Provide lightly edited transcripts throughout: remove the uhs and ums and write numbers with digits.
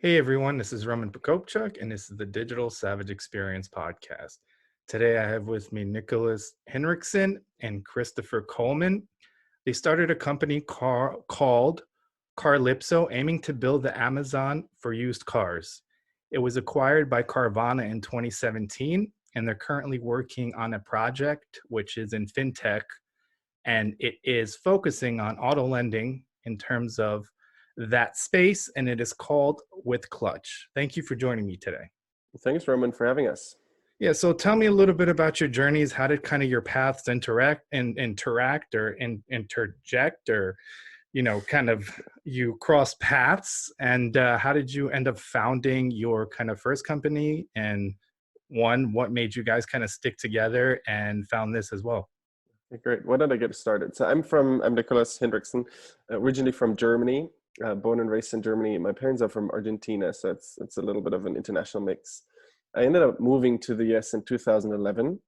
Hey everyone, this is Roman Prokopchuk, and this is the Digital Savage Experience podcast. Today I have with me Nicholas Hinrichsen and Christopher Coleman. They started a company called Carlypso, aiming to build the Amazon for used cars. It was acquired by Carvana in 2017, and they're currently working on a project which is in fintech, and it is focusing on auto lending in terms of that space, and it is called WithClutch. Thank you for joining me today. Thanks, Roman, for having us. Yeah, so tell me a little bit about your journeys. How did kind of your paths interact or interject, or kind of you cross paths, and how did you end up founding your kind of first company? And what made you guys kind of stick together and found this as well? Great. Why don't I get started? So I'm Nicholas Hinrichsen, originally from Germany, born and raised in Germany. My parents are from Argentina, so it's a little bit of an international mix. I ended up moving to the US in 2011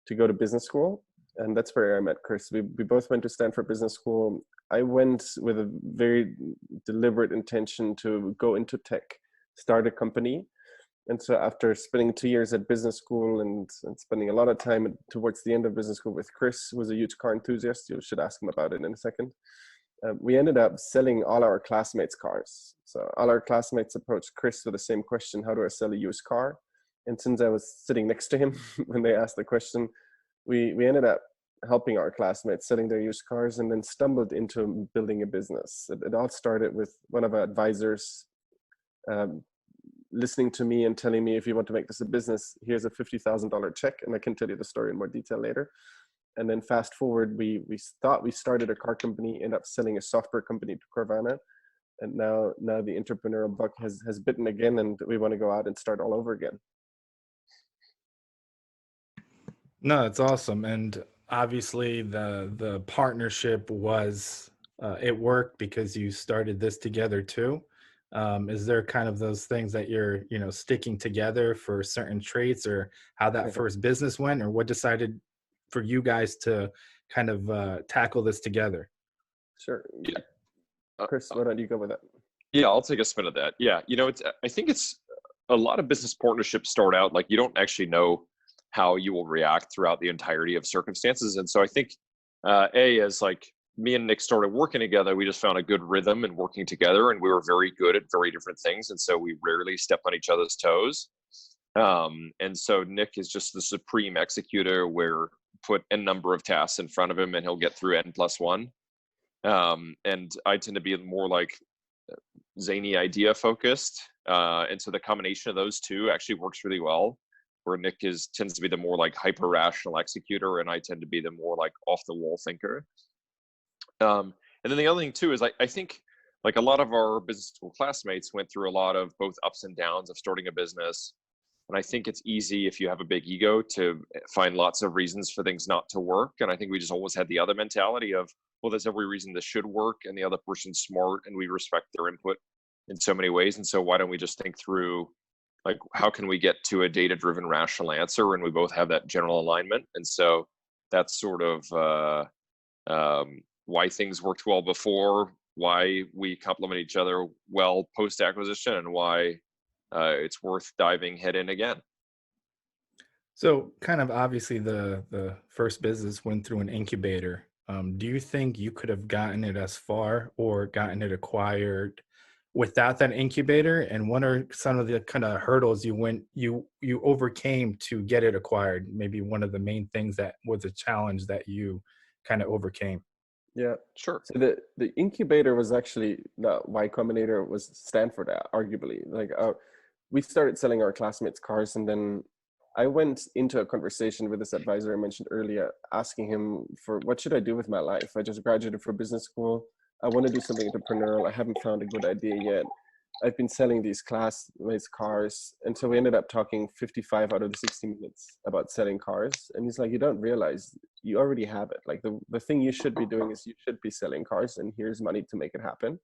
to go to business school, and that's where I met Chris. We both went to Stanford Business School. I went with a very deliberate intention to go into tech, start a company. And so after spending 2 years at business school and spending a lot of time towards the end of business school with Chris, who was a huge car enthusiast, you should ask him about it in a second, we ended up selling all our classmates' cars. So all our classmates approached Chris with the same question: how do I sell a used car? And since I was sitting next to him when they asked the question, we ended up helping our classmates selling their used cars, and then stumbled into building a business. It all started with one of our advisors listening to me and telling me, if you want to make this a business, here's a $50,000 check, and I can tell you the story in more detail later. And then fast forward, we thought we started a car company, ended up selling a software company to Carvana, and now the entrepreneurial bug has bitten again, and we want to go out and start all over again. No, it's awesome, and obviously the partnership was it worked because you started this together too. Is there kind of those things that you're sticking together for certain traits, or how that first business went, or what decided for you guys to kind of tackle this together? Sure. Yeah. Chris, why don't you go with that? Yeah, I'll take a spin at that. Yeah, I think it's a lot of business partnerships start out like you don't actually know how you will react throughout the entirety of circumstances. And so I think as like me and Nick started working together, we just found a good rhythm and working together, and we were very good at very different things. And so we rarely step on each other's toes. And so Nick is just the supreme executor, where put n number of tasks in front of him and he'll get through n+1. And I tend to be more like zany idea focused. And so the combination of those two actually works really well, where Nick tends to be the more like hyper rational executor, and I tend to be the more like off the wall thinker. And then the other thing too is I think like a lot of our business school classmates went through a lot of both ups and downs of starting a business. And I think it's easy, if you have a big ego, to find lots of reasons for things not to work. And I think we just always had the other mentality of, well, there's every reason this should work, and the other person's smart, and we respect their input in so many ways. And so why don't we just think through, like, how can we get to a data-driven, rational answer? And we both have that general alignment. And so that's sort of why things worked well before, why we complement each other well post-acquisition, and why it's worth diving head in again. So kind of obviously the first business went through an incubator. Do you think you could have gotten it as far or gotten it acquired without that incubator? And what are some of the kind of hurdles you overcame to get it acquired? Maybe one of the main things that was a challenge that you kind of overcame. Yeah, Sure. so the incubator was actually not Y Combinator, was Stanford, arguably. Like we started selling our classmates cars, and then I went into a conversation with this advisor I mentioned earlier, asking him for what should I do with my life. I just graduated from business school. I want to do something entrepreneurial. I haven't found a good idea yet. I've been selling these classmates cars. And so we ended up talking 55 out of the 60 minutes about selling cars. And he's like, you don't realize you already have it. Like the thing you should be doing is you should be selling cars, and here's money to make it happen.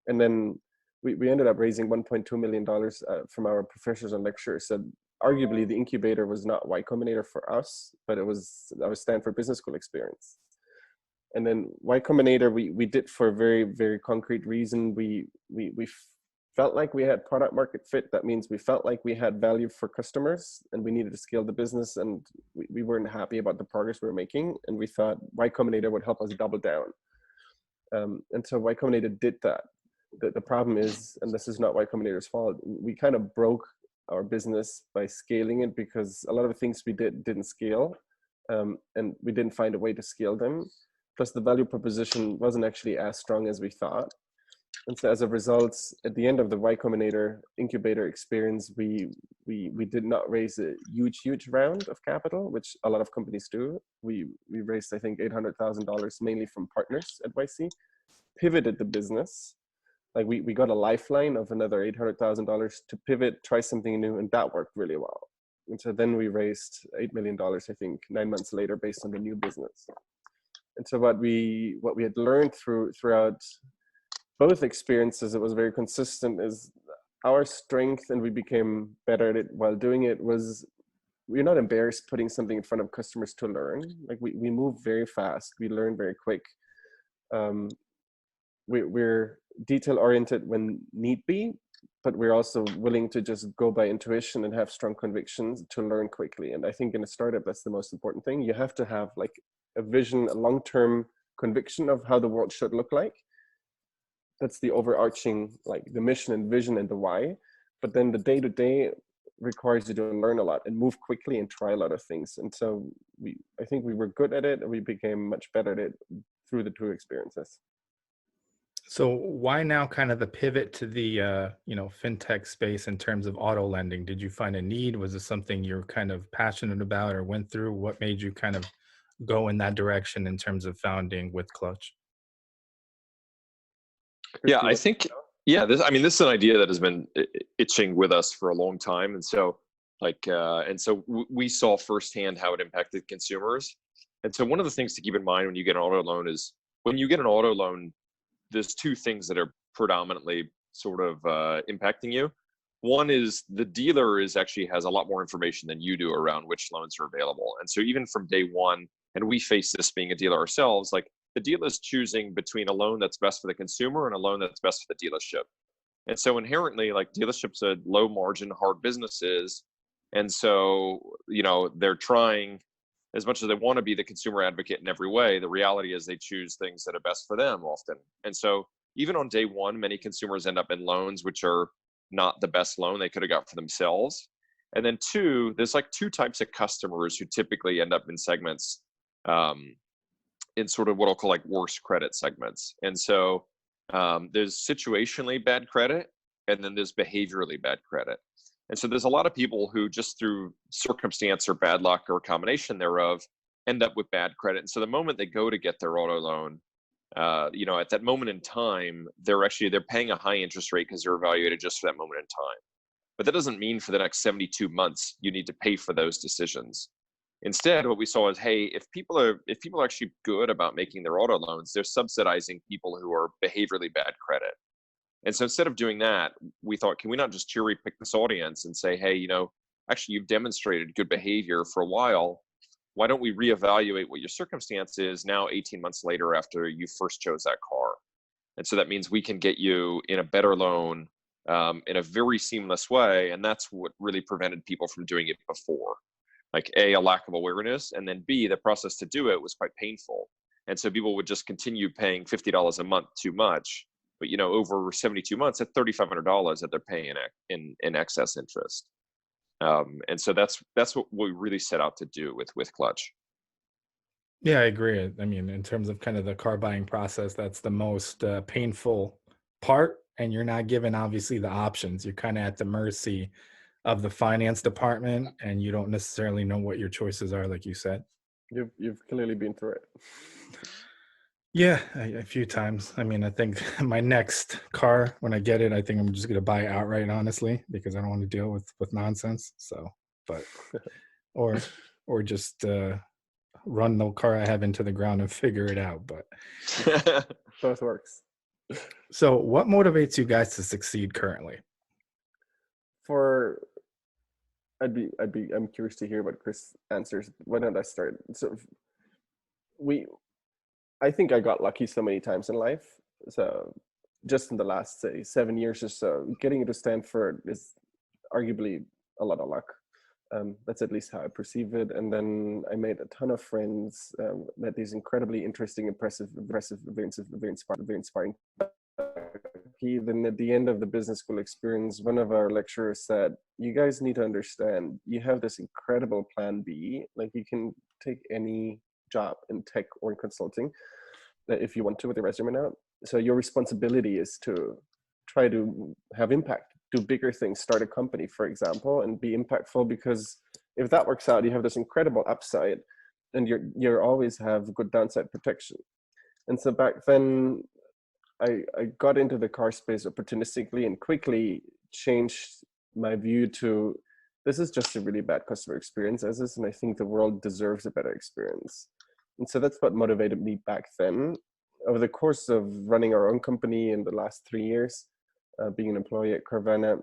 And then we ended up raising $1.2 million from our professors and lecturers. So arguably the incubator was not Y Combinator for us, but it was our Stanford Business School experience. And then Y Combinator, we did for a very, very concrete reason. We felt like we had product market fit. That means we felt like we had value for customers and we needed to scale the business, and we weren't happy about the progress we were making. And we thought Y Combinator would help us double down. And so Y Combinator did that. The problem is, and this is not Y Combinator's fault, we kind of broke our business by scaling it because a lot of the things we didn't scale, and we didn't find a way to scale them. Plus the value proposition wasn't actually as strong as we thought. And so as a result, at the end of the Y Combinator incubator experience, we did not raise a huge round of capital, which a lot of companies do. We raised, I think, $800,000 mainly from partners at YC, pivoted the business. Like we got a lifeline of another $800,000 to pivot, try something new, and that worked really well. And so then we raised $8 million, I think, 9 months later based on the new business. And so what we had learned throughout both experiences, it was very consistent, is our strength, and we became better at it while doing it, was we're not embarrassed putting something in front of customers to learn. Like we move very fast, we learn very quick. We're detail oriented when need be, but we're also willing to just go by intuition and have strong convictions to learn quickly. And I think in a startup, that's the most important thing. You have to have like a vision, a long-term conviction of how the world should look like. That's the overarching, like the mission and vision and the why. But then the day-to-day requires you to learn a lot and move quickly and try a lot of things. And so I think we were good at it, and we became much better at it through the two experiences. So why now kind of the pivot to the fintech space in terms of auto lending? Did you find a need? Was it something you're kind of passionate about or went through? What made you kind of go in that direction in terms of founding WithClutch? Yeah, I think, this is an idea that has been itching with us for a long time. And so we saw firsthand how it impacted consumers. And so one of the things to keep in mind when you get an auto loan is when you get an auto loan, there's two things that are predominantly sort of impacting you. One is the dealer actually has a lot more information than you do around which loans are available. And so even from day one, and we face this being a dealer ourselves, like the dealer is choosing between a loan that's best for the consumer and a loan that's best for the dealership. And so inherently, like dealerships are low margin, hard businesses. And so, they're trying as much as they want to be the consumer advocate in every way. The reality is they choose things that are best for them often. And so even on day one, many consumers end up in loans which are not the best loan they could have got for themselves. And then two, there's like two types of customers who typically end up in segments, in sort of what I'll call like worse credit segments. And so there's situationally bad credit, and then there's behaviorally bad credit. And so there's a lot of people who just through circumstance or bad luck or a combination thereof end up with bad credit. And so the moment they go to get their auto loan, at that moment in time, they're paying a high interest rate because they're evaluated just for that moment in time. But that doesn't mean for the next 72 months, you need to pay for those decisions. Instead, what we saw is, hey, if people are actually good about making their auto loans, they're subsidizing people who are behaviorally bad credit. And so instead of doing that, we thought, can we not just cherry pick this audience and say, hey, actually you've demonstrated good behavior for a while. Why don't we reevaluate what your circumstance is now 18 months later after you first chose that car? And so that means we can get you in a better loan in a very seamless way. And that's what really prevented people from doing it before. Like A, lack of awareness, and then B, the process to do it was quite painful. And so people would just continue paying $50 a month too much. But over 72 months, at $3,500 that they're paying in excess interest, and so that's what we really set out to do with WithClutch. Yeah, I agree. I mean, in terms of kind of the car buying process, that's the most painful part, and you're not given obviously the options. You're kind of at the mercy of the finance department, and you don't necessarily know what your choices are, like you said. You've clearly been through it. Yeah, a few times. I mean, I think my next car, when I get it, I think I'm just gonna buy it outright, honestly, because I don't want to deal with nonsense. So, but or just run the car I have into the ground and figure it out. But both works. So, what motivates you guys to succeed currently? I'm curious to hear what Chris answers. Why don't I start? So I think I got lucky so many times in life. So just in the last, say, 7 years or so. Getting into Stanford is arguably a lot of luck. That's at least how I perceive it. And then I made a ton of friends, met these incredibly interesting, impressive, very inspiring. Then at the end of the business school experience, one of our lecturers said, "You guys need to understand, you have this incredible plan B. Like, you can take any job in tech or in consulting if you want to with your resume out. So your responsibility is to try to have impact, do bigger things, start a company, for example, and be impactful, because if that works out, you have this incredible upside, and you're always have good downside protection." And so back then, I got into the car space opportunistically and quickly changed my view to, this is just a really bad customer experience as is, and I think the world deserves a better experience. And so that's what motivated me back then. Over the course of running our own company in the last 3 years, being an employee at Carvana,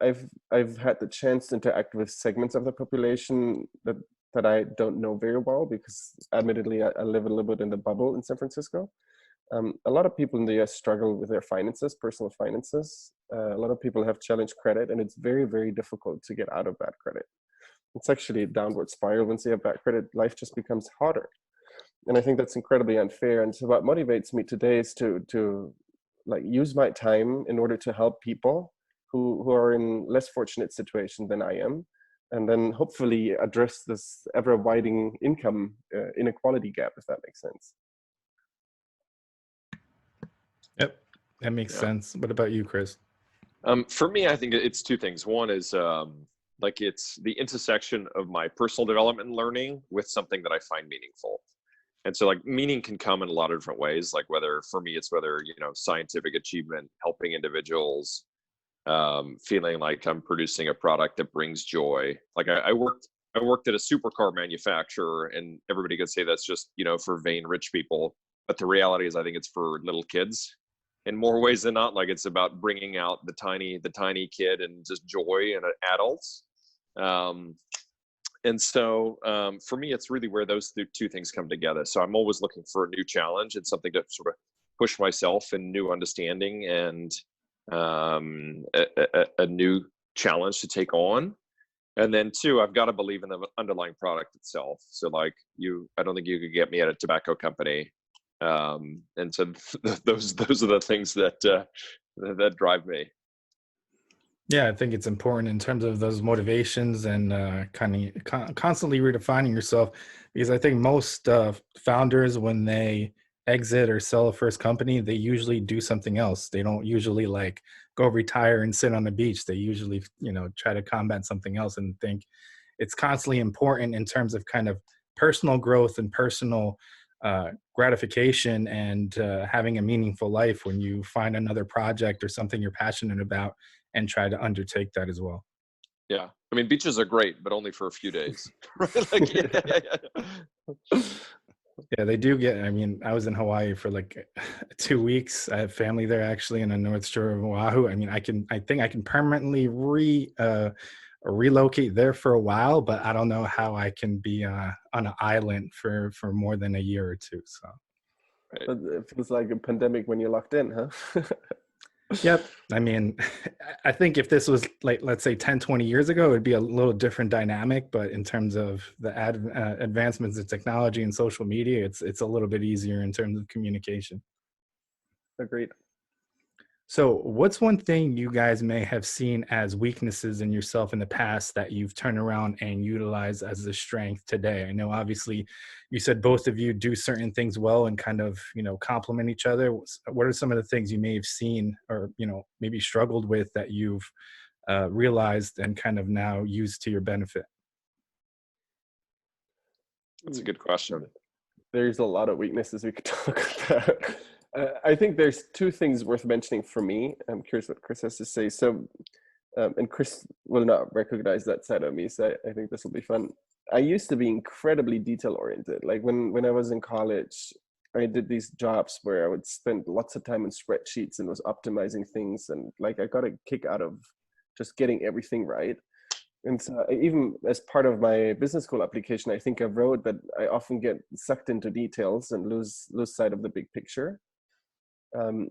I've had the chance to interact with segments of the population that I don't know very well, because admittedly I live a little bit in the bubble in San Francisco. A lot of people in the US struggle with their finances, personal finances. A lot of people have challenged credit, and it's very, very difficult to get out of bad credit. It's actually a downward spiral. Once you have bad credit, life just becomes harder. And I think that's incredibly unfair. And so what motivates me today is to like use my time in order to help people who are in less fortunate situation than I am, and then hopefully address this ever-widening income inequality gap, if that makes sense. Yep, that makes sense. What about you, Chris? For me, I think it's two things. One is like it's the intersection of my personal development and learning with something that I find meaningful. And so like meaning can come in a lot of different ways. Like whether, for me, it's whether, scientific achievement, helping individuals, feeling like I'm producing a product that brings joy. Like I worked at a supercar manufacturer, and everybody could say that's just, for vain rich people. But the reality is I think it's for little kids in more ways than not. Like it's about bringing out the tiny kid and just joy in adults. And so for me, it's really where those two things come together. So I'm always looking for a new challenge and something to sort of push myself in new understanding and a new challenge to take on. And then two, I've got to believe in the underlying product itself. So like I don't think you could get me at a tobacco company. And so those are the things that drive me. Yeah, I think it's important in terms of those motivations and constantly redefining yourself, because I think most founders, when they exit or sell a first company, they usually do something else. They don't usually like go retire and sit on the beach. They usually, try to combat something else, and think it's constantly important in terms of kind of personal growth and personal gratification and having a meaningful life when you find another project or something you're passionate about and try to undertake that as well. Yeah. I mean, beaches are great, but only for a few days. Right? Like, Yeah, they do get, I was in Hawaii for like 2 weeks. I have family there actually in the North Shore of Oahu. I think I can permanently relocate there for a while, but I don't know how I can be on an island for more than a year or two. So Right. It feels like a pandemic when you're locked in, huh? Yep. I think if this was like, let's say 10, 20 years ago, it'd be a little different dynamic. But in terms of the advancements in technology and social media, it's a little bit easier in terms of communication. Agreed. So what's one thing you guys may have seen as weaknesses in yourself in the past that you've turned around and utilized as a strength today? I know obviously you said both of you do certain things well and kind of, complement each other. What are some of the things you may have seen or, maybe struggled with that you've realized and kind of now used to your benefit? That's a good question. There's a lot of weaknesses we could talk about. I think there's two things worth mentioning for me. I'm curious what Chris has to say. So, and Chris will not recognize that side of me, so I think this will be fun. I used to be incredibly detail oriented. Like when I was in college, I did these jobs where I would spend lots of time in spreadsheets and was optimizing things. And like I got a kick out of just getting everything right. And so even as part of my business school application, I think I wrote that I often get sucked into details and lose sight of the big picture. um,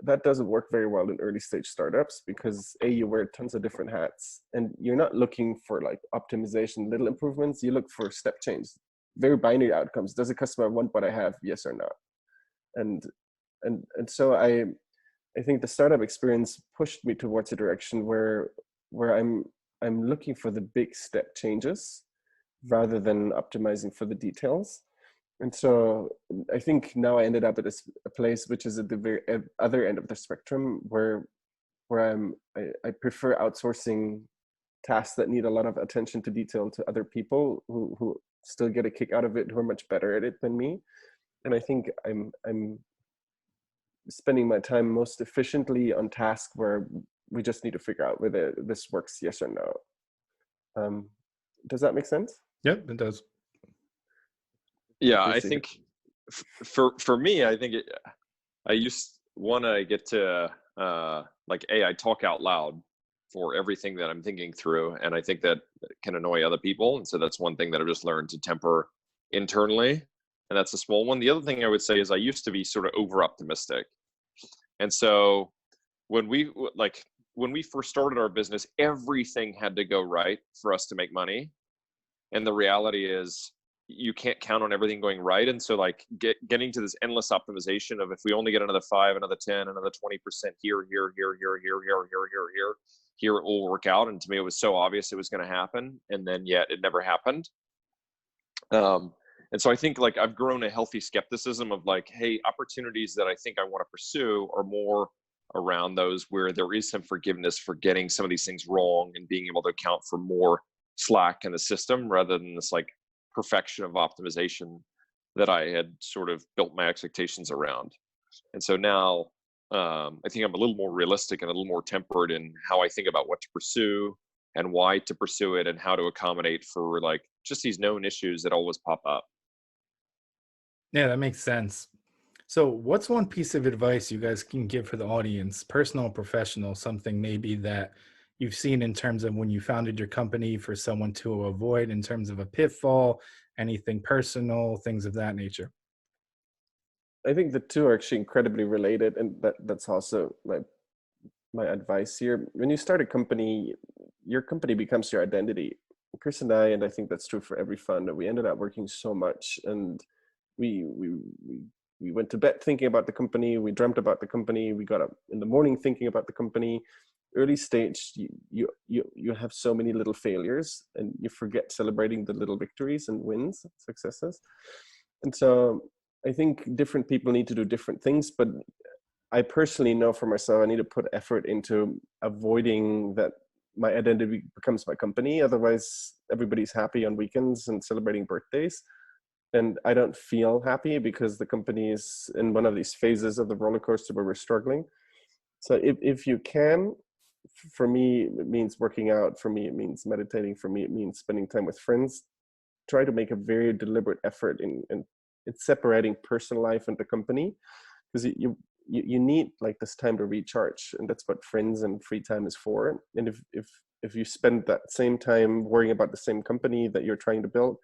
that doesn't work very well in early stage startups because you wear tons of different hats and you're not looking for like optimization, little improvements. You look for step change, very binary outcomes. Does a customer want what I have? Yes or no? And so I think the startup experience pushed me towards a direction where I'm looking for the big step changes rather than optimizing for the details. And so I think now I ended up at a place which is at the very other end of the spectrum where I prefer outsourcing tasks that need a lot of attention to detail to other people who still get a kick out of it, who are much better at it than me. And I think I'm spending my time most efficiently on tasks where we just need to figure out whether this works, yes or no. Does that make sense? Yep, it does. Yeah, I think for me, I think I want to get to I talk out loud for everything that I'm thinking through, and I think that can annoy other people, and so that's one thing that I've just learned to temper internally, and that's a small one. The other thing I would say is I used to be sort of over optimistic, and so when we first started our business, everything had to go right for us to make money, and the reality is you can't count on everything going right. And so like getting to this endless optimization of if we only get another 5, another 10, another 20% here, it will work out. And to me, it was so obvious it was going to happen. And then yet it never happened. And so I think like I've grown a healthy skepticism of like, hey, opportunities that I think I want to pursue are more around those where there is some forgiveness for getting some of these things wrong and being able to account for more slack in the system rather than this like perfection of optimization that I had sort of built my expectations around. And so now I think I'm a little more realistic and a little more tempered in how I think about what to pursue and why to pursue it and how to accommodate for like just these known issues that always pop up. Yeah, that makes sense. So what's one piece of advice you guys can give for the audience, personal or professional, something maybe that you've seen in terms of when you founded your company for someone to avoid in terms of a pitfall, anything personal, things of that nature? I think the two are actually incredibly related, and that's also my advice here. When you start a company, your company becomes your identity. Chris and I think that's true for every fund, we ended up working so much, and we went to bed thinking about the company, we dreamt about the company, we got up in the morning thinking about the company. Early stage, you have so many little failures and you forget celebrating the little victories and wins, successes. And so I think different people need to do different things, but I personally know for myself, I need to put effort into avoiding that my identity becomes my company. Otherwise, everybody's happy on weekends and celebrating birthdays. And I don't feel happy because the company is in one of these phases of the roller coaster where we're struggling. So if you can, for me, it means working out. For me, it means meditating. For me, it means spending time with friends. Try to make a very deliberate effort in separating personal life and the company, because you need like this time to recharge, and that's what friends and free time is for. And if you spend that same time worrying about the same company that you're trying to build,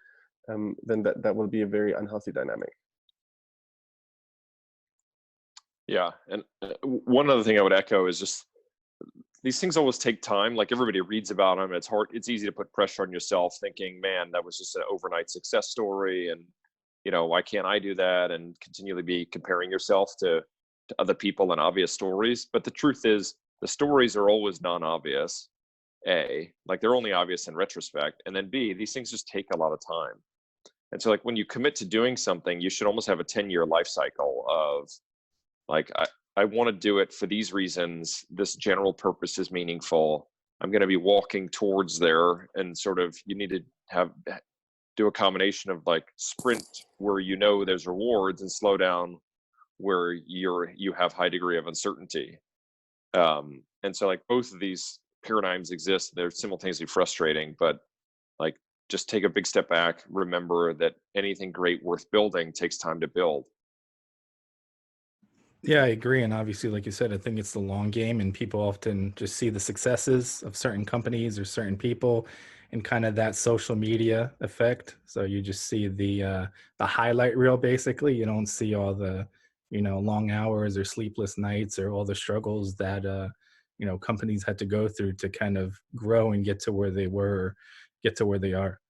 then that will be a very unhealthy dynamic. Yeah, and one other thing I would echo is just these things always take time. Like everybody reads about them. It's hard. It's easy to put pressure on yourself thinking, man, that was just an overnight success story. And, why can't I do that? And continually be comparing yourself to other people and obvious stories. But the truth is the stories are always non-obvious. A, like they're only obvious in retrospect. And then B, these things just take a lot of time. And so like when you commit to doing something, you should almost have a 10-year life cycle of like, I want to do it for these reasons. This general purpose is meaningful. I'm going to be walking towards there, and sort of you need to do a combination of like sprint where there's rewards and slow down where you have high degree of uncertainty. And so like both of these paradigms exist. They're simultaneously frustrating, but like just take a big step back. Remember that anything great worth building takes time to build. Yeah, I agree. And obviously, like you said, I think it's the long game, and people often just see the successes of certain companies or certain people and kind of that social media effect. So you just see the highlight reel, basically. You don't see all the long hours or sleepless nights or all the struggles that companies had to go through to kind of grow and get to where they were, get to where they are.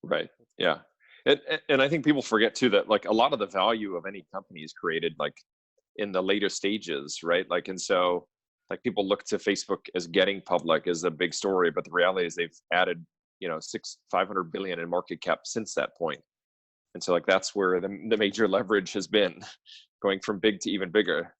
Right. Yeah. And I think people forget too that like a lot of the value of any company is created like in the later stages, right? Like, and so like people look to Facebook as getting public as a big story, but the reality is they've added, 500 billion in market cap since that point. And so like that's where the major leverage has been, going from big to even bigger.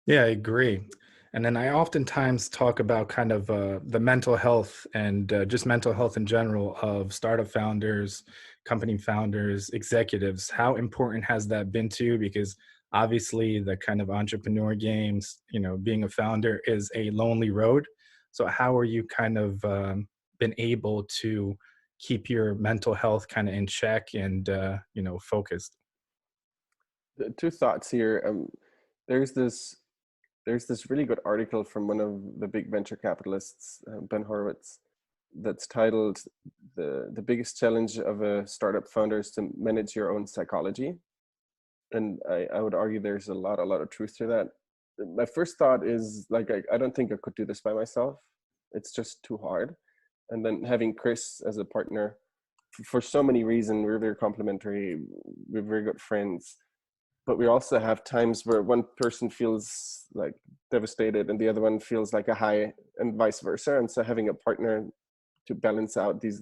Yeah, I agree. And then I oftentimes talk about kind of the mental health and just mental health in general of startup founders, company founders, executives. How important has that been to you? Because obviously the kind of entrepreneur games, being a founder is a lonely road. So how are you kind of been able to keep your mental health kind of in check and, focused? Two thoughts here. There's this there's this really good article from one of the big venture capitalists, Ben Horowitz, that's titled "The biggest challenge of a startup founder is to manage your own psychology." And I would argue there's a lot of truth to that. My first thought is like I don't think I could do this by myself. It's just too hard. And then having Chris as a partner, for so many reasons, we're very complementary. We're very good friends, but we also have times where one person feels like devastated and the other one feels like a high, and vice versa. And so having a partner to balance out these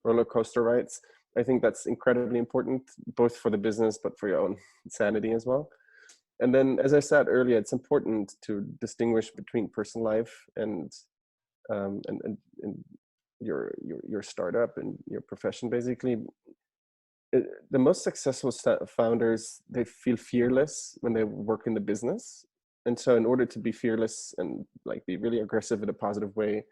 roller coaster rides, I think that's incredibly important, both for the business but for your own sanity as well. And then, as I said earlier, it's important to distinguish between personal life and your startup and your profession. Basically, the most successful founders, they feel fearless when they work in the business. And so in order to be fearless and like be really aggressive in a positive way,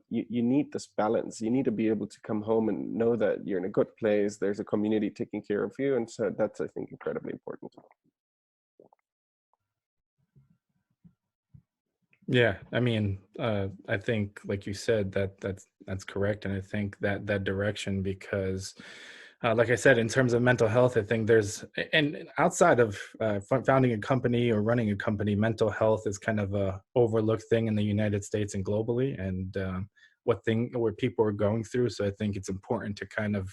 you need this balance. You need to be able to come home and know that you're in a good place. There's a community taking care of you. And so that's, I think, incredibly important. Yeah, I mean, I think, like you said, that's correct, and I think that direction because, like I said, in terms of mental health, I think and outside of founding a company or running a company, mental health is kind of a overlooked thing in the United States and globally, and where people are going through. So I think it's important to kind of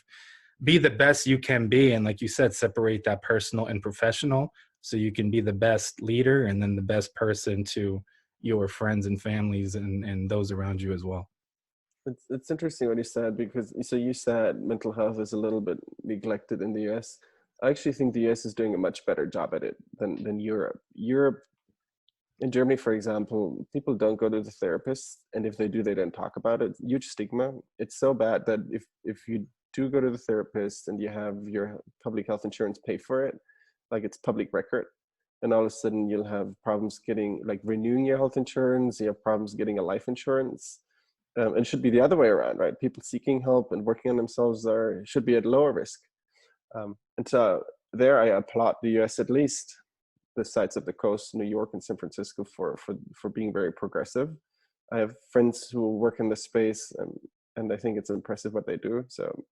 be the best you can be, and like you said, separate that personal and professional, so you can be the best leader and then the best person to your friends and families and those around you as well. It's interesting what you said, because so you said mental health is a little bit neglected in the US. I actually think the US is doing a much better job at it than Europe. In Germany, for example, people don't go to the therapist, and if they do, they don't talk about it. Huge stigma. It's so bad that if you do go to the therapist and you have your public health insurance pay for it, like it's public record, and all of a sudden you'll have problems getting like renewing your health insurance. You have problems getting a life insurance. And it should be the other way around, right? People seeking help and working on themselves should be at lower risk. And so there, I applaud the US, at least the sides of the coast, New York and San Francisco, for being very progressive. I have friends who work in this space, and I think it's impressive what they do. So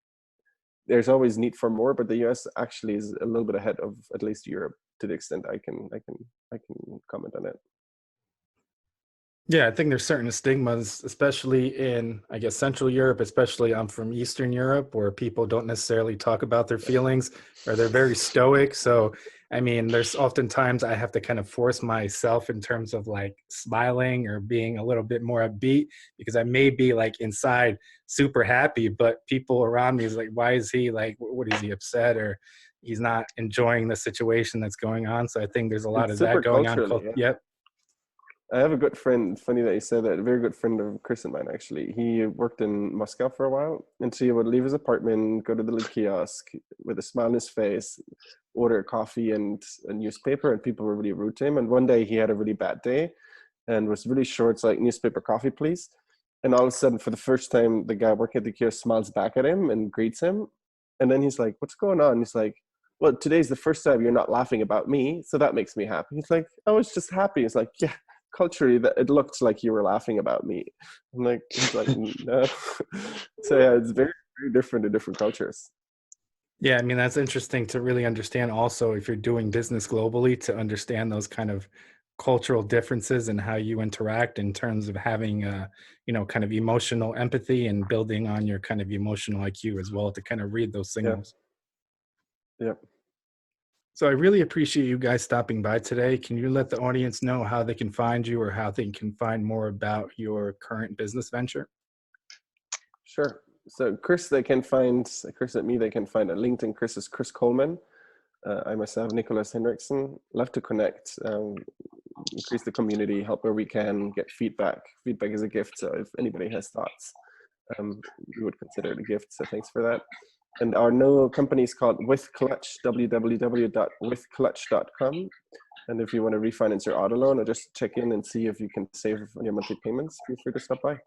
there's always need for more, but the US actually is a little bit ahead of at least Europe, to the extent I can comment on it. Yeah, I think there's certain stigmas, especially in, I guess, Central Europe, especially I'm from Eastern Europe, where people don't necessarily talk about their feelings, or they're very stoic. So, I mean, there's oftentimes I have to kind of force myself in terms of like smiling or being a little bit more upbeat, because I may be like inside super happy, but people around me is like, why is he like, what is he upset, or he's not enjoying the situation that's going on. So I think there's a lot It's of super that going on. culturally, yeah. Yep. I have a good friend, funny that you said that, a very good friend of Chris and mine, actually. He worked in Moscow for a while, and so he would leave his apartment, go to the little kiosk with a smile on his face, order coffee and a newspaper, and people were really rude to him. And one day he had a really bad day and was really short, so like, newspaper, coffee, please. And all of a sudden, for the first time, the guy working at the kiosk smiles back at him and greets him. And then he's like, what's going on? He's like, well, today's the first time you're not laughing about me, so that makes me happy. He's like, I was just happy. He's like, yeah, culturally, that it looked like you were laughing about me. I'm like, he's like, no. So yeah, it's very, very different in different cultures. Yeah, I mean, that's interesting to really understand also if you're doing business globally to understand those kind of cultural differences and how you interact in terms of having kind of emotional empathy and building on your kind of emotional IQ as well to kind of read those Yeah. signals. Yeah. So I really appreciate you guys stopping by today. Can you let the audience know how they can find you or how they can find more about your current business venture? Sure. So Chris, they can find Chris at me. They can find at LinkedIn. Chris is Chris Coleman. I myself, Nicholas Hinrichsen. Love to connect, increase the community, help where we can, get feedback. Feedback is a gift. So if anybody has thoughts, we would consider it a gift. So thanks for that. And our new company is called WithClutch, www.withclutch.com. And if you want to refinance your auto loan or just check in and see if you can save on your monthly payments, feel free to stop by.